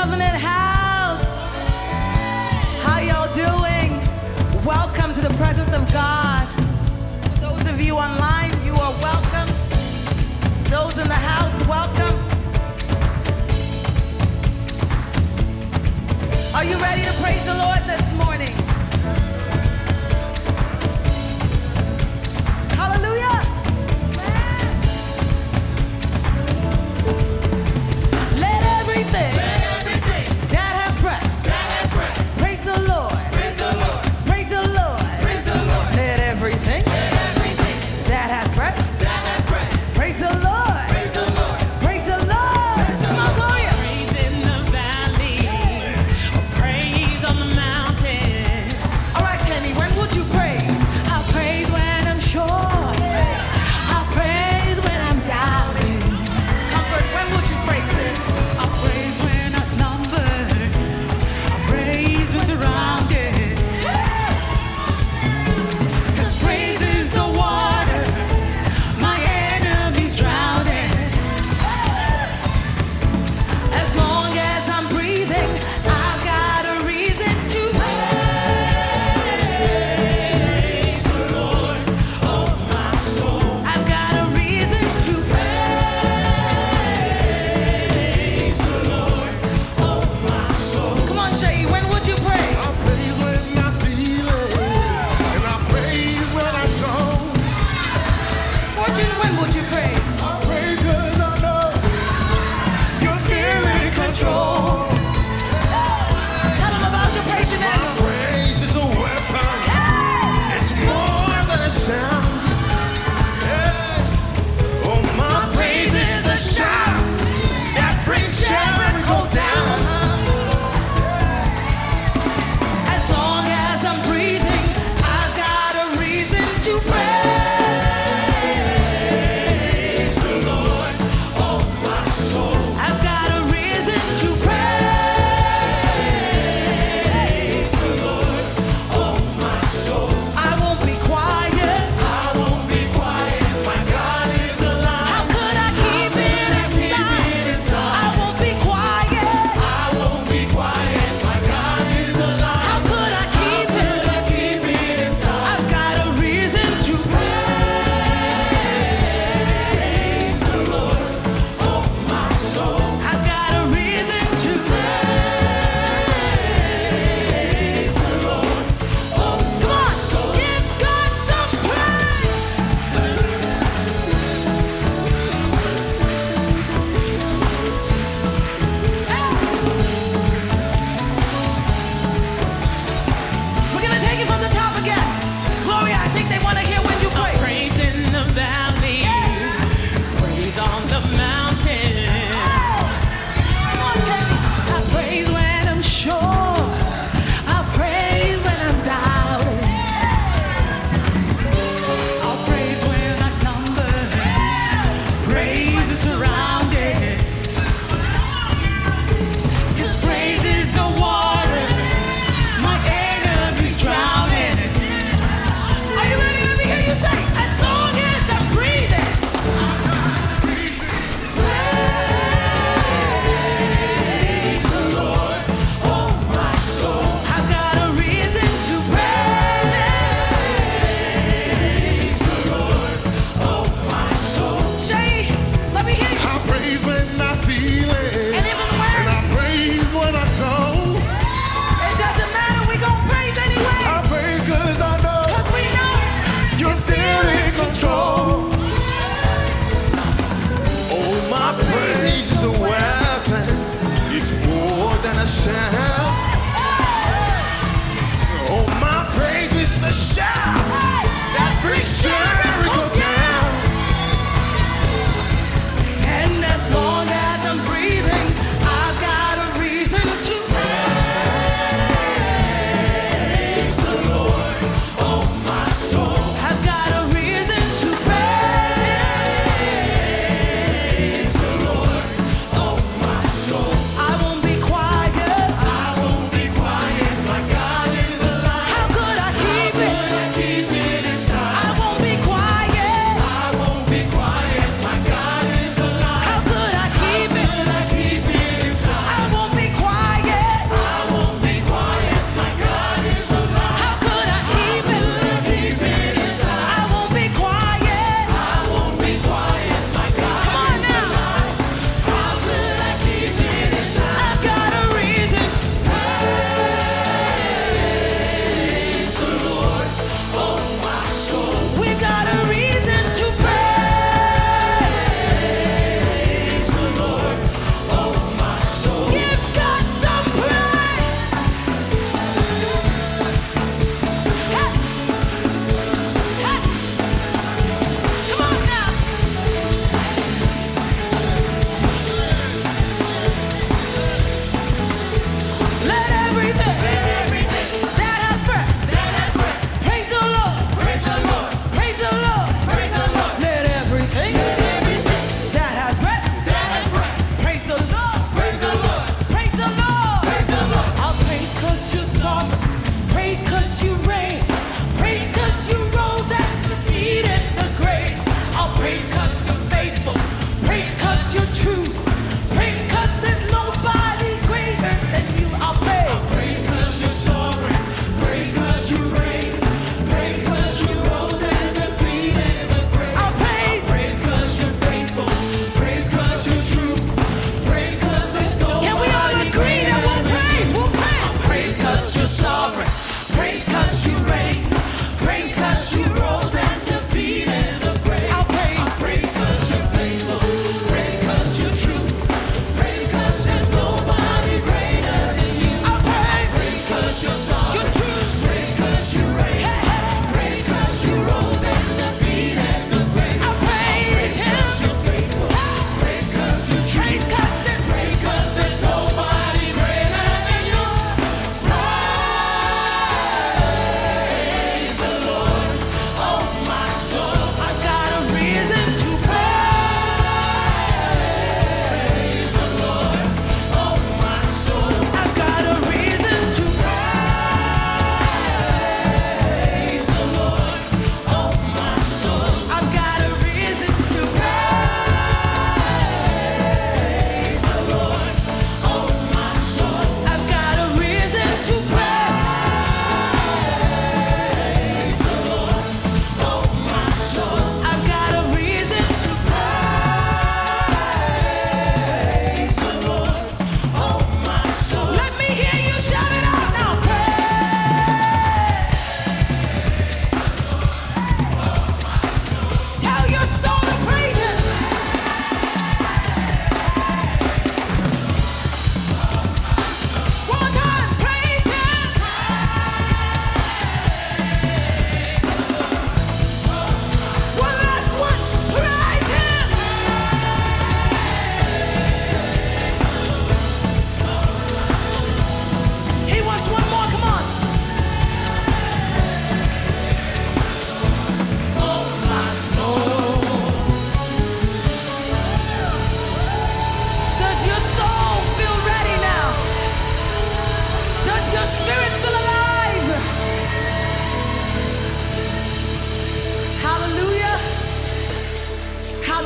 Covenant House. How y'all doing? Welcome to the presence of God. For those of you online, you are welcome. Those in the house, welcome. Are you ready to praise the Lord this morning? Hallelujah. Let everything that has breath praise the Lord. Praise the Lord. Praise the Lord. Praise the Lord. Let everything that has breath praise the Lord. Praise the Lord. Praise the Lord.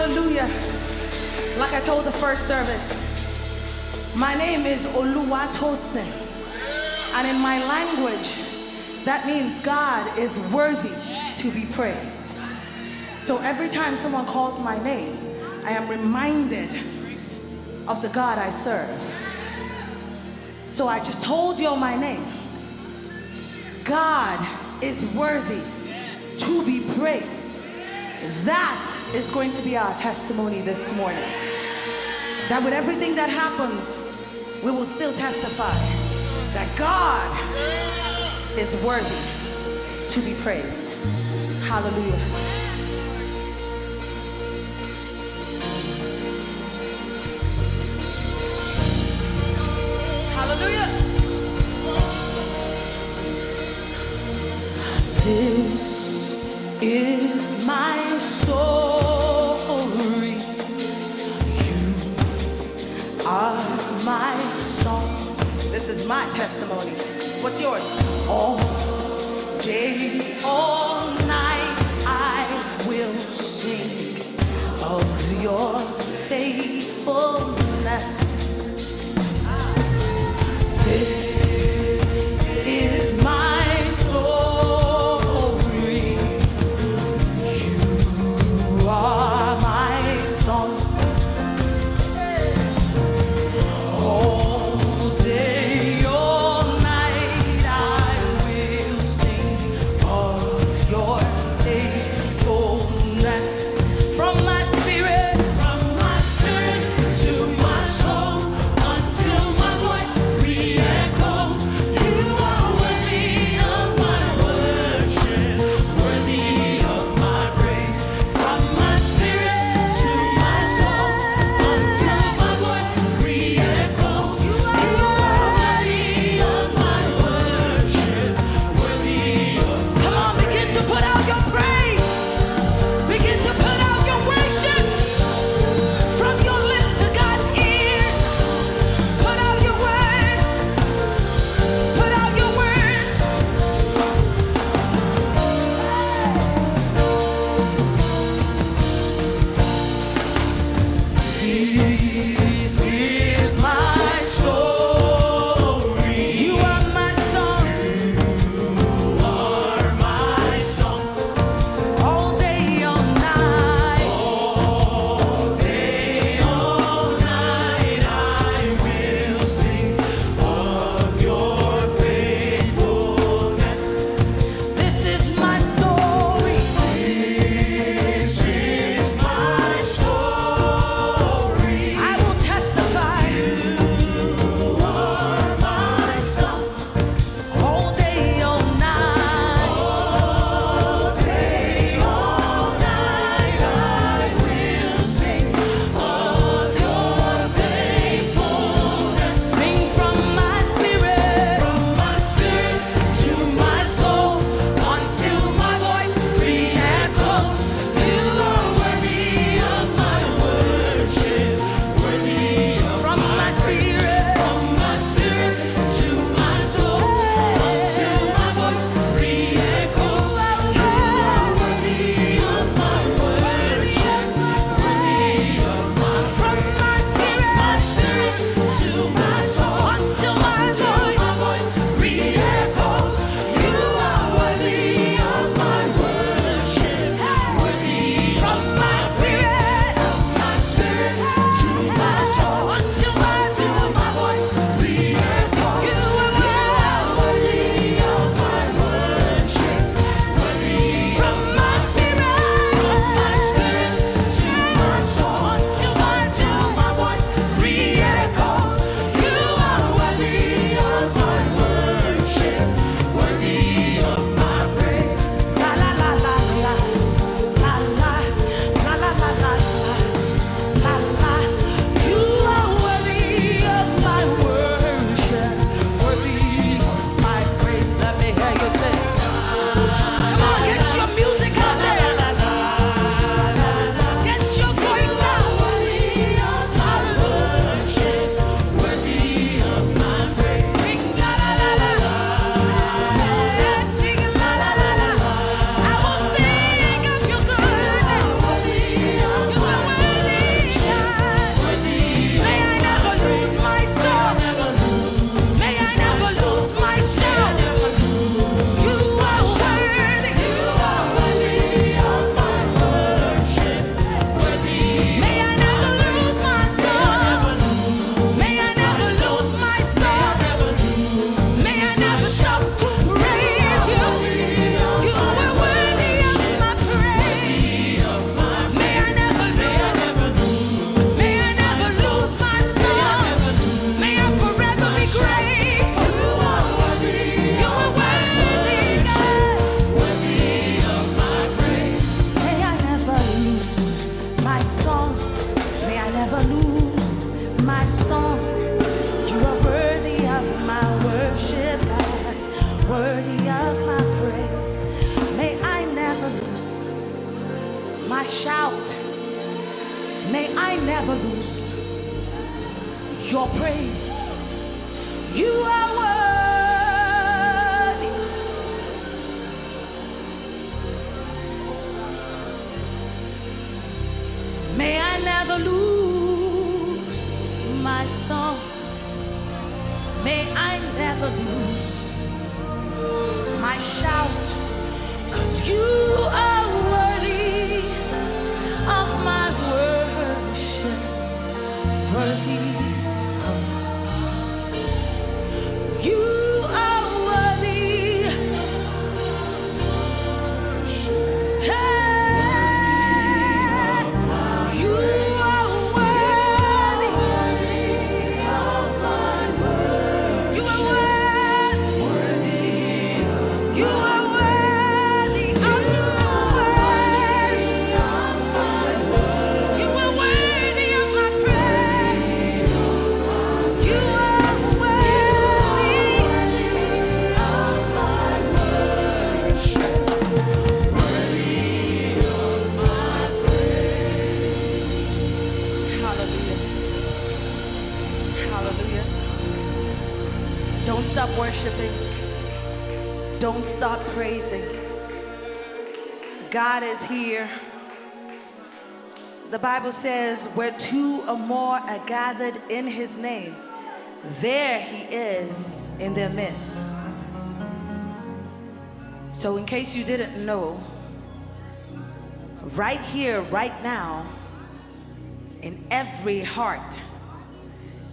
Hallelujah. Like I told the first service, my name is Oluwatosin. And in my language, that means God is worthy to be praised. So every time someone calls my name, I am reminded of the God I serve. So I just told you my name. God is worthy to be praised. That is going to be our testimony this morning. That with everything that happens, we will still testify that God is worthy to be praised. Hallelujah. Hallelujah. This is my story. You are my song. This is my testimony. What's yours? All day, all night, I will sing of your faithfulness. This is my story. You are my song. All day, all night, I will sing of your faithfulness. From my spirit, worthy of my praise. May I never lose my shout. May I never lose your praise. You are worthy. May I never lose my song. May I never lose my shout, 'cause you are worthy of my worship, worthy. You are worthy. Hey, you are worthy of my worship. You are worthy. You are worthy of my worship. You are worthy of my praise. You are worthy of my worship. Worthy of my praise. Hallelujah. Hallelujah. Don't stop worshiping. Don't stop praising. God is here. The Bible says, where two or more are gathered in his name, there he is in their midst. So in case you didn't know, right here, right now, in every heart,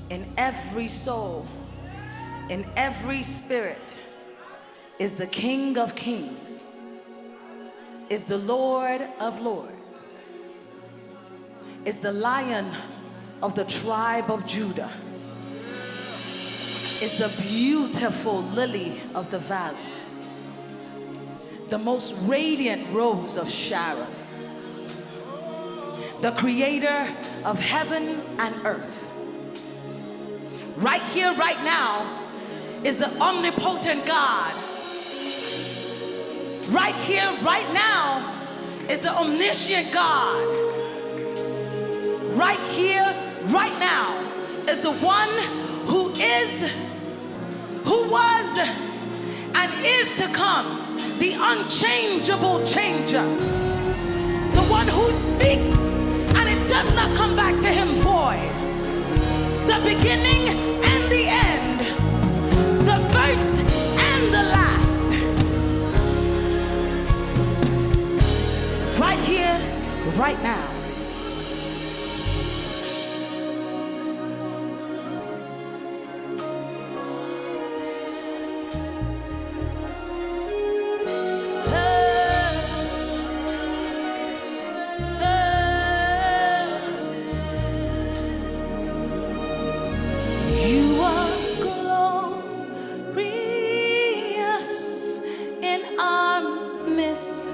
in every soul, in every spirit, is the King of Kings, is the Lord of Lords, is the Lion of the tribe of Judah, is the beautiful lily of the valley, the most radiant rose of Sharon, the creator of heaven and earth. Right here, right now, is the omnipotent God. Right here, right now, is the omniscient God. Right here, right now, is the one who is, who was, and is to come, the unchangeable changer, the one who speaks and it does not come back to him void, the beginning and the end, the first and the last. Right here, right now. You are glorious in our midst.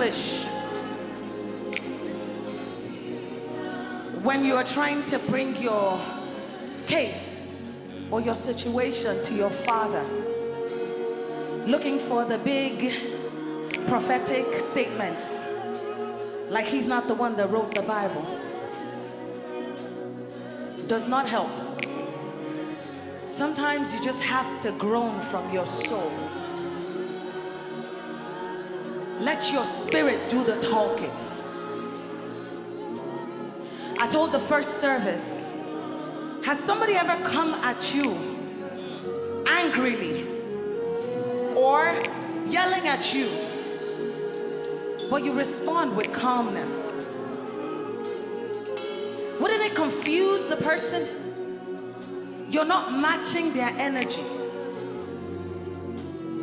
English when you are trying to bring your case or your situation to your Father, looking for the big prophetic statements, like he's not the one that wrote the Bible, does not help. Sometimes you just have to groan from your soul. Let your spirit do the talking. I told the first service, has somebody ever come at you angrily or yelling at you, but you respond with calmness? Wouldn't it confuse the person? You're not matching their energy.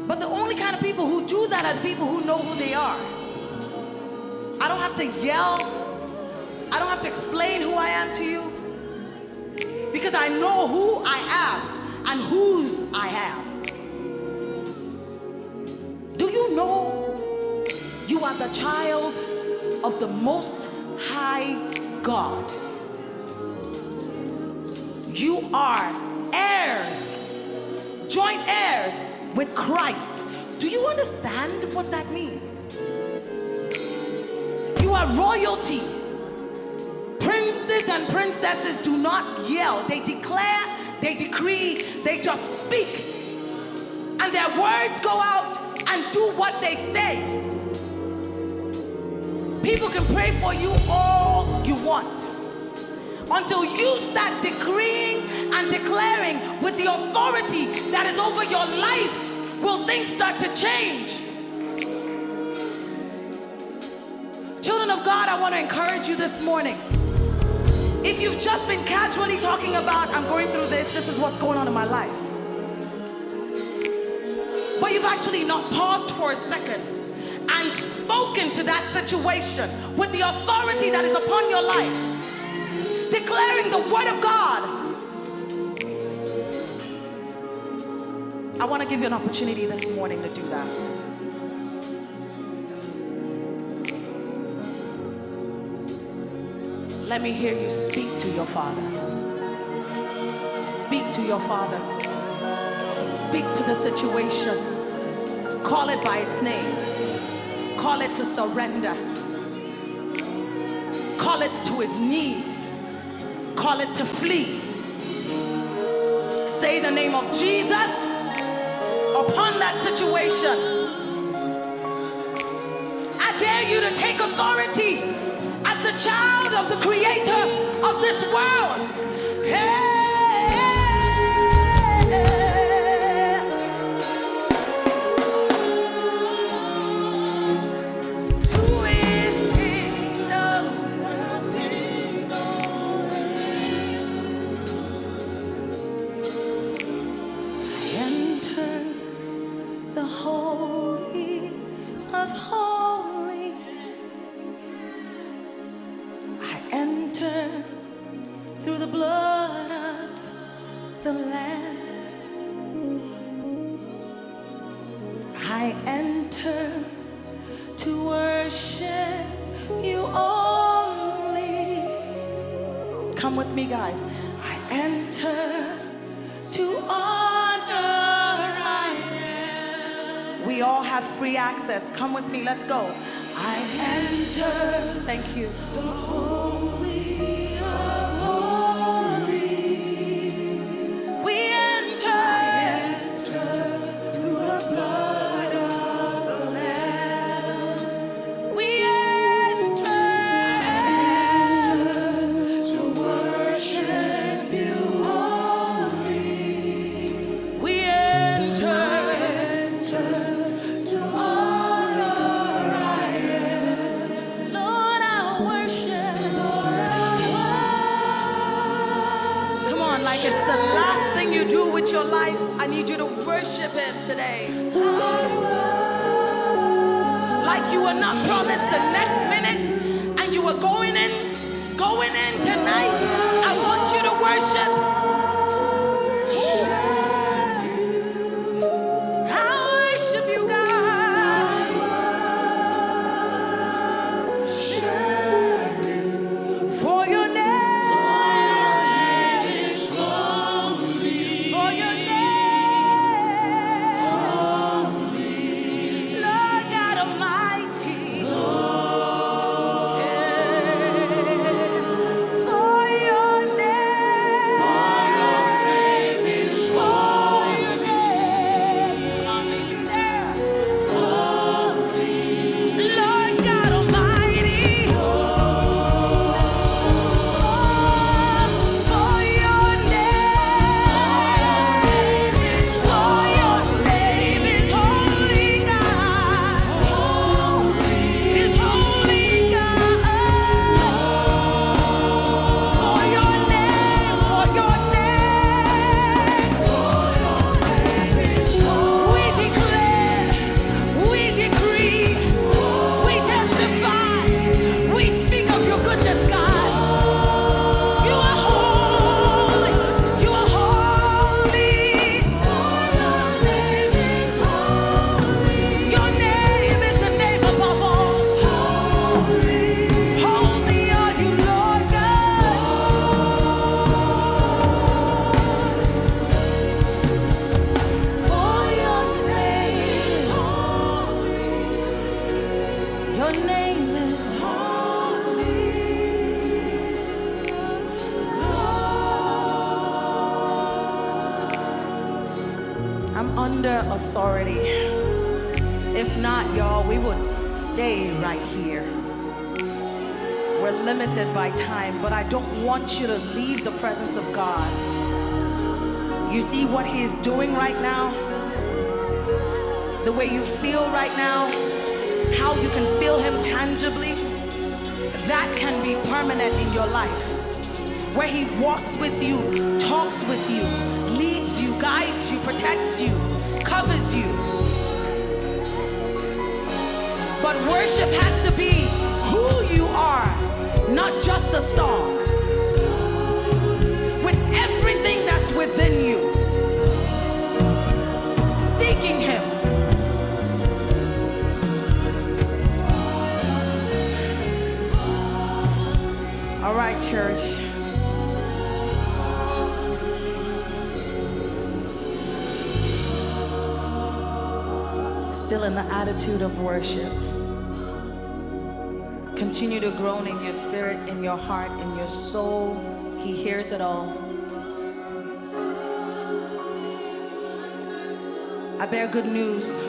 But the only kind of people who do that are the people who know who they are. I don't have to yell. I don't have to explain who I am to you, because I know who I am and whose I am. Do you know you are the child of the Most High God? You are heirs, joint heirs with Christ. Do you understand what that means? You are royalty. Princes and princesses do not yell. They declare, they decree, they just speak. And their words go out and do what they say. People can pray for you all you want, until you start decreeing and declaring with the authority that is over your life, will things start to change. Children of God, I want to encourage you this morning. If you've just been casually talking about, I'm going through this is what's going on in my life, but you've actually not paused for a second and spoken to that situation with the authority that is upon your life, declaring the word of God. I want to give you an opportunity this morning to do that. Let me hear you speak to your Father. Speak to your Father. Speak to the situation. Call it by its name. Call it to surrender. Call it to his knees. Call it to flee. Say the name of Jesus upon that situation. I dare you to take authority as the child of the creator of this world. Hey. Through the blood of the Lamb, I enter to worship you only. Come with me, guys. I enter to honor I am. We all have free access. Come with me, let's go. I enter, thank you, the holy. Like it's the last thing you do with your life, I need you to worship him today. Like you were not promised the next minute and you were going in tonight. I want you to worship. I worship you, God. I'm under authority. If not, y'all, we would stay right here. We're limited by time, but I don't want you to leave the presence of God. You see what He is doing right now? The way you feel right now, how you can feel Him tangibly, that can be permanent in your life. Where He walks with you, talks with you, leads you, guides you, protects you, covers you. But worship has to be who you are, not just a song. With everything that's within you, seeking Him. All right, church. Still in the attitude of worship. Continue to groan in your spirit, in your heart, in your soul. He hears it all. I bear good news.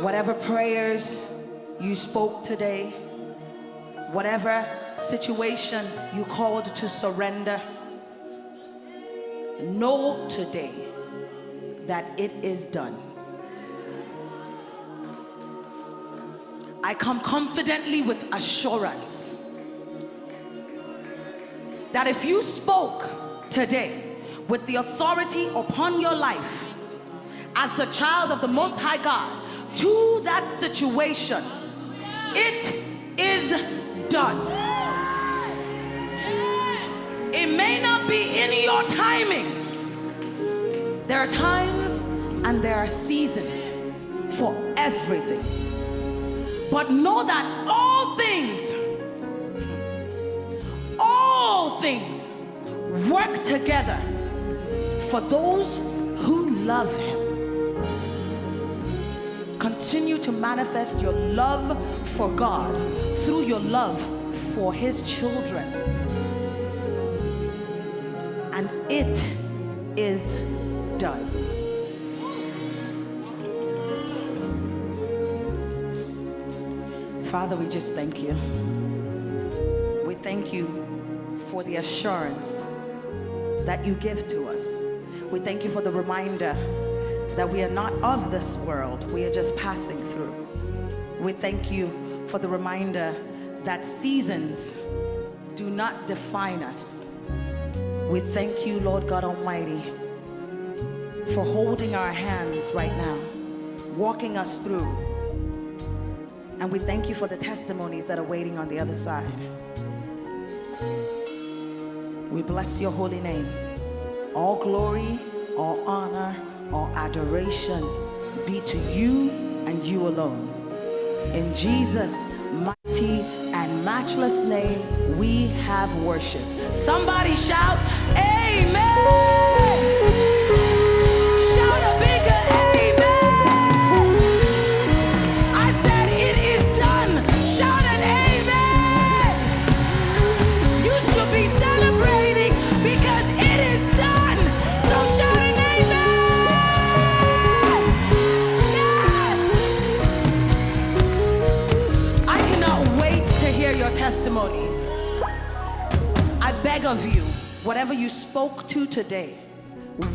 Whatever prayers you spoke today, whatever situation you called to surrender, know today that it is done. I come confidently with assurance that if you spoke today with the authority upon your life as the child of the Most High God to that situation, it is done. It may not be in your timing. There are times and there are seasons for everything. But know that all things work together for those who love Him. Continue to manifest your love for God through your love for His children. And it is done. Father, we just thank you. We thank you for the assurance that you give to us. We thank you for the reminder that we are not of this world. We are just passing through. We thank you for the reminder that seasons do not define us. We thank you, Lord God Almighty, for holding our hands right now, walking us through. And we thank you for the testimonies that are waiting on the other side. We bless your holy name. All glory, all honor, all adoration be to you and you alone. In Jesus' mighty and matchless name, we have worship. Somebody shout, Amen! Shout a bigger amen! I said it is done. Shout an amen! You should be celebrating because it is done. So shout an amen! Yes! I cannot wait to hear your testimonies. I beg of you, whatever you spoke to today,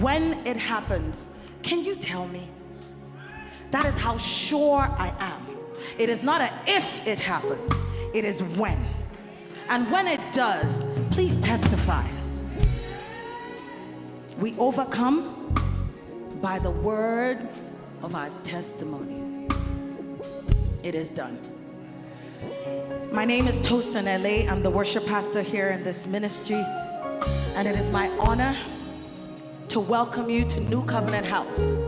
when it happens, can you tell me? That is how sure I am. It is not an if it happens, it is when. And when it does, please testify. We overcome by the words of our testimony. It is done. My name is Tosin Ele. I'm the worship pastor here in this ministry. And it is my honor to welcome you to New Covenant House,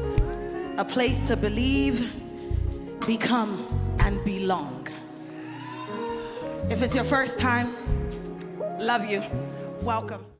a place to believe, become, and belong. If it's your first time, love you. Welcome.